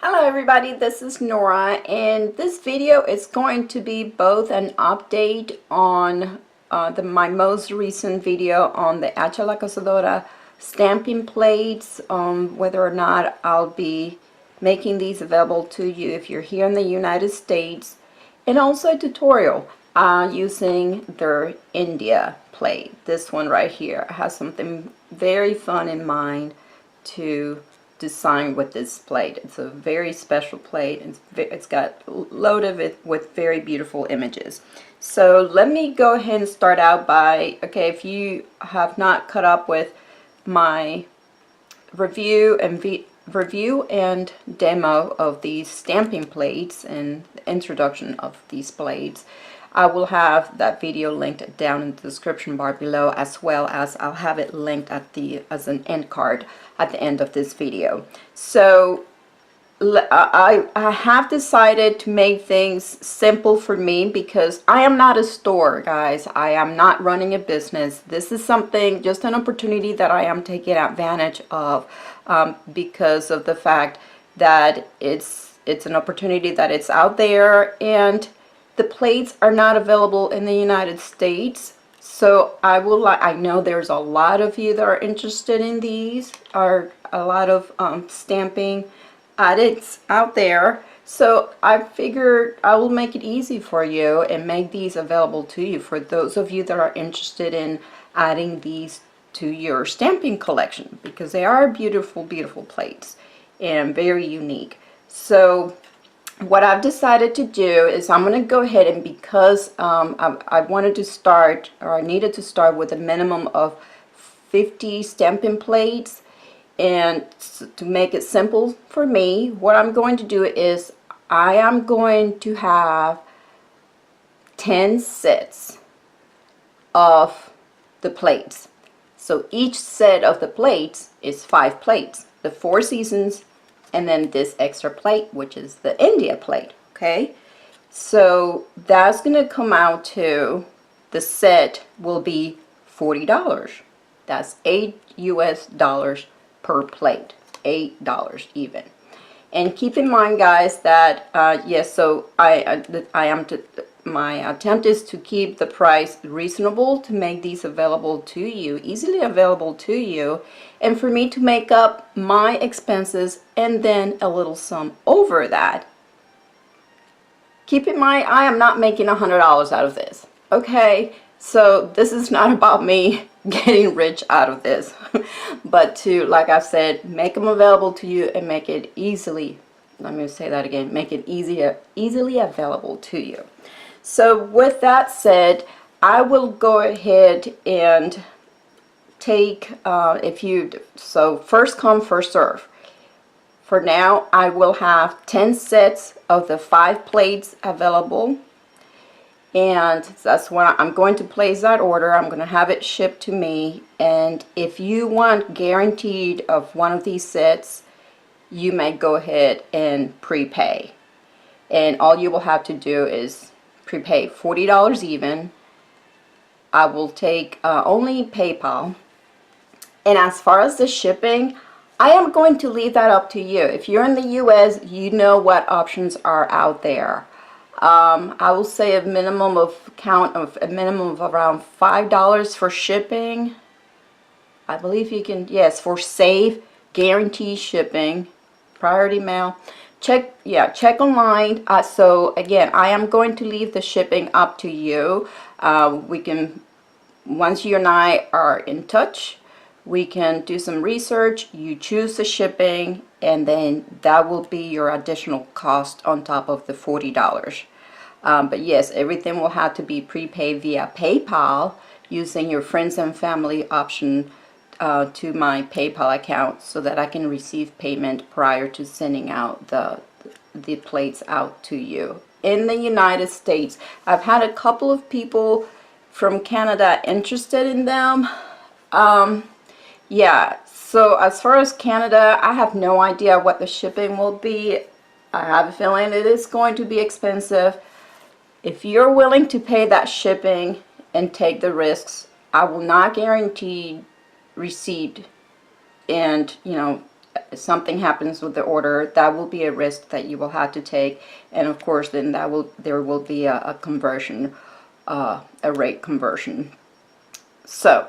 Hello everybody, this is Nora, and this video is going to be both an update on my most recent video on the Hacha la Cazadora stamping plates, whether or not I'll be making these available to you if you're here in the United States, and also a tutorial using their India plate. This one right here has something very fun in mind to design with this plate. It's a very special plate. It's got loaded with very beautiful images. So let me go ahead and start out by, okay, if you have not caught up with my review and demo of these stamping plates and the introduction of these plates, I will have that video linked down in the description bar below, as well as I'll have it linked at as an end card at the end of this video. So I have decided to make things simple for me because I am not a store, guys. I am not running a business. This is something, just an opportunity that I am taking advantage of because of the fact that it's an opportunity that it's out there, and the plates are not available in the United States. So I know there's a lot of you that are interested in these, are a lot of stamping addicts out there. So I figured I will make it easy for you and make these available to you for those of you that are interested in adding these to your stamping collection, because they are beautiful, beautiful plates and very unique. So what I've decided to do is I'm going to go ahead, and because I wanted to start, or I needed to start with a minimum of 50 stamping plates, and to make it simple for me, what I'm going to do is I am going to have 10 sets of the plates. So each set of the plates is 5 plates, the 4 seasons, and then this extra plate, which is the India plate. Okay, so that's gonna come out to, the set will be $40. That's $8 US per plate, $8 even. And keep in mind, guys, that yes, so my attempt is to keep the price reasonable, to make these available to you, easily available to you, and for me to make up my expenses and then a little sum over that. Keep in mind, I am not making $100 out of this. Okay, so this is not about me getting rich out of this, but to, like I said, make them available to you and make it easily, let me say that again, make it easily available to you. So with that said, I will go ahead and take, so first come, first serve. For now, I will have 10 sets of the 5 plates available, and that's when I'm going to place that order. I'm going to have it shipped to me, and if you want guaranteed of one of these sets, you may go ahead and prepay, and all you will have to do is prepay $40 even. I will take only PayPal, and as far as the shipping, I am going to leave that up to you. If you're in the US, you know what options are out there. I will say a minimum of around $5 for shipping. I believe you can, yes, for safe, guaranteed shipping, priority mail. Check online. So again, I am going to leave the shipping up to you. We can, once you and I are in touch, we can do some research. You choose the shipping, and then that will be your additional cost on top of the $40. But yes, everything will have to be prepaid via PayPal using your friends and family option to my PayPal account, so that I can receive payment prior to sending out the plates out to you. In the United States, I've had a couple of people from Canada interested in them. Yeah, so as far as Canada, I have no idea what the shipping will be. I have a feeling it is going to be expensive. If you're willing to pay that shipping and take the risks, I will not guarantee receipt and, you know, something happens with the order, that will be a risk that you will have to take. And of course, then there will be a conversion, a rate conversion. So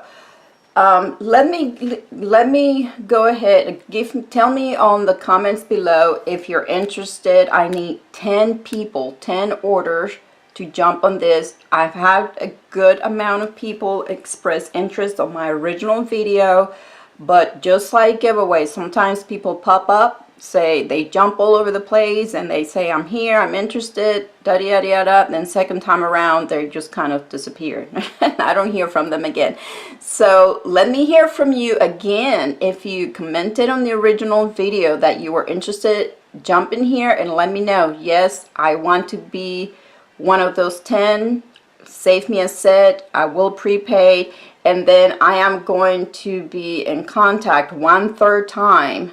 let me go ahead and tell me on the comments below if you're interested. I need 10 people, 10 orders to jump on this. I've had a good amount of people express interest on my original video, but just like giveaways, sometimes people pop up, say they jump all over the place and they say, I'm here, I'm interested, da da da da. Then second time around, they just kind of disappear. I don't hear from them again. So let me hear from you again. If you commented on the original video that you were interested, jump in here and let me know. Yes, I want to be one of those 10. Save me a set. I will prepay, and then I am going to be in contact 1/3 time,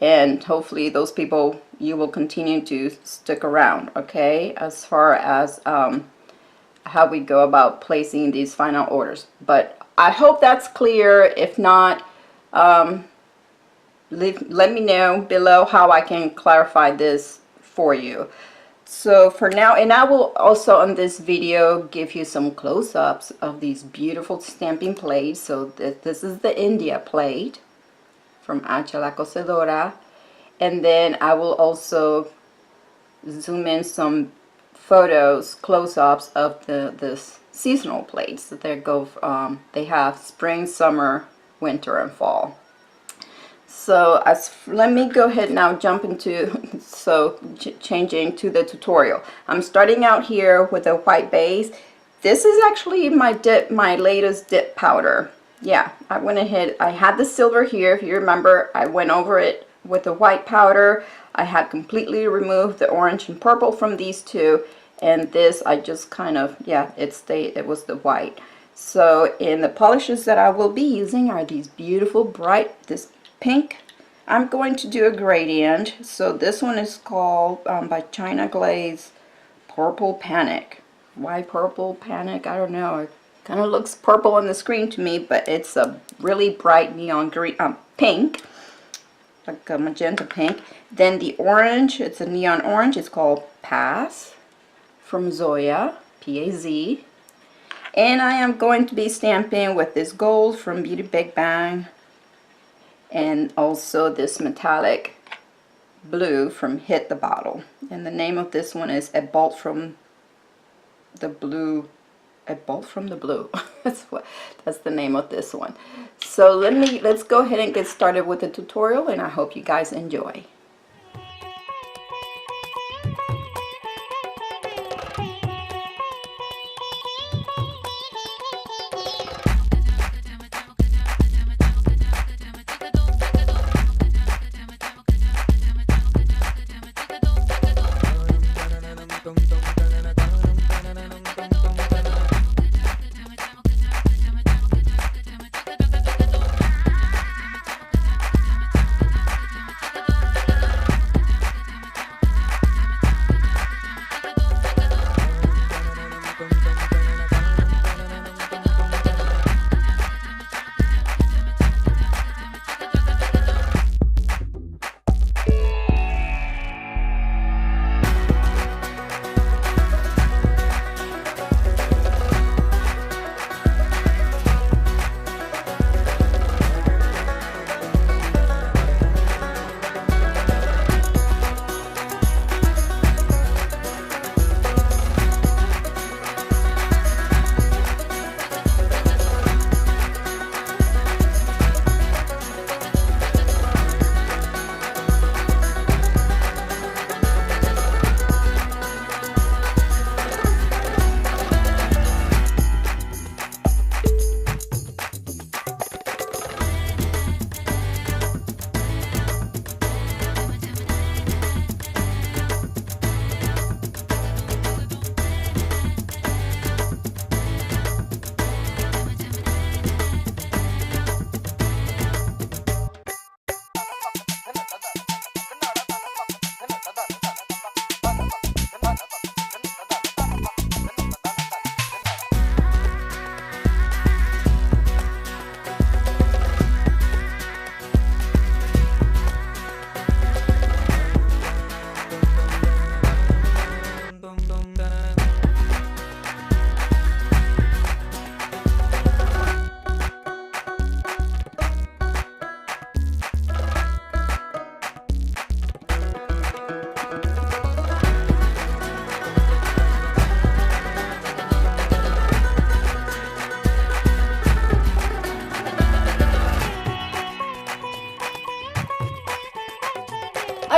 and hopefully those people, you will continue to stick around, okay, as far as how we go about placing these final orders. But I hope that's clear. If not, let me know below how I can clarify this for you. So for now, and I will also on this video give you some close-ups of these beautiful stamping plates. So this is the India plate from Hacha la Cocedora, and then I will also zoom in some photos, close-ups of the seasonal plates that they have spring, summer, winter, and fall. So let me go ahead now, jump into, changing to the tutorial. I'm starting out here with a white base. This is actually my latest dip powder. Yeah, I went ahead, I had the silver here, if you remember, I went over it with the white powder. I had completely removed the orange and purple from these two, and this I just kind of, yeah, it was the white. So in the polishes that I will be using are these beautiful bright, this pink. I'm going to do a gradient. So this one is called by China Glaze Purple Panic. Why Purple Panic? I don't know. It kind of looks purple on the screen to me, but it's a really bright neon green, pink, like a magenta pink. Then the orange, it's a neon orange. It's called Paz from Zoya, P-A-Z. And I am going to be stamping with this gold from Beauty Big Bang, and also this metallic blue from Hit the Bottle. And the name of this one is A Bolt from the Blue. A Bolt from the Blue. That's the name of this one. So let's go ahead and get started with the tutorial, and I hope you guys enjoy.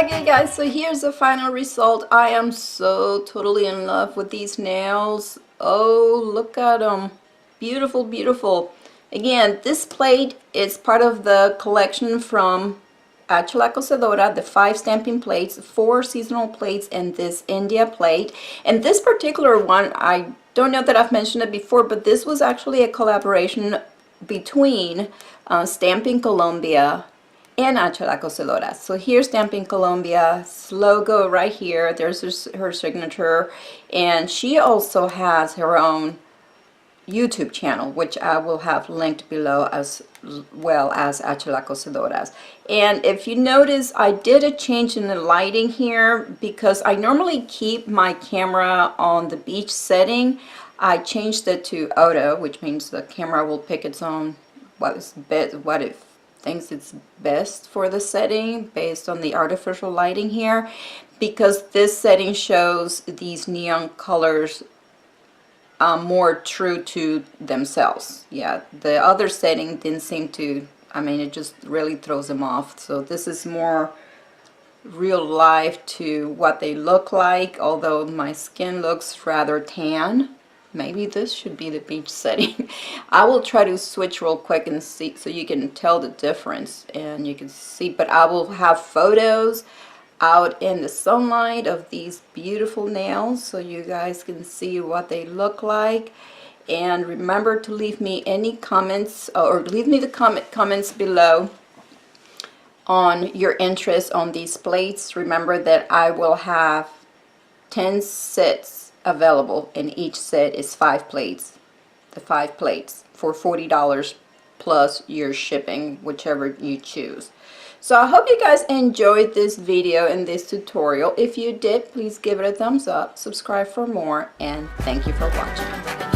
Okay guys, so here's the final result. I am so totally in love with these nails. Oh, look at them. Beautiful, beautiful. Again, this plate is part of the collection from Hacha La Cosedora, the 5 stamping plates, 4 seasonal plates, and this India plate. And this particular one, I don't know that I've mentioned it before, but this was actually a collaboration between Stamping Colombia and Hacha La Cosedora. So here's Stamping Colombia's logo right here. There's her signature. And she also has her own YouTube channel, which I will have linked below, as well as Hacha La Cosedora's. And if you notice, I did a change in the lighting here because I normally keep my camera on the beach setting. I changed it to auto, which means the camera will pick its own what it thinks it's best for the setting based on the artificial lighting here, because this setting shows these neon colors more true to themselves. Yeah, the other setting didn't seem to, I mean, it just really throws them off. So this is more real life to what they look like, although my skin looks rather tan. Maybe this should be the beach setting. I will try to switch real quick and see so you can tell the difference and you can see, but I will have photos out in the sunlight of these beautiful nails so you guys can see what they look like. And remember to leave me any comments, or leave me the comments below on your interest on these plates. Remember that I will have 10 sets available, and each set is 5 plates. The 5 plates for $40 plus your shipping, whichever you choose. So I hope you guys enjoyed this video and this tutorial. If you did, please give it a thumbs up, subscribe for more, and thank you for watching.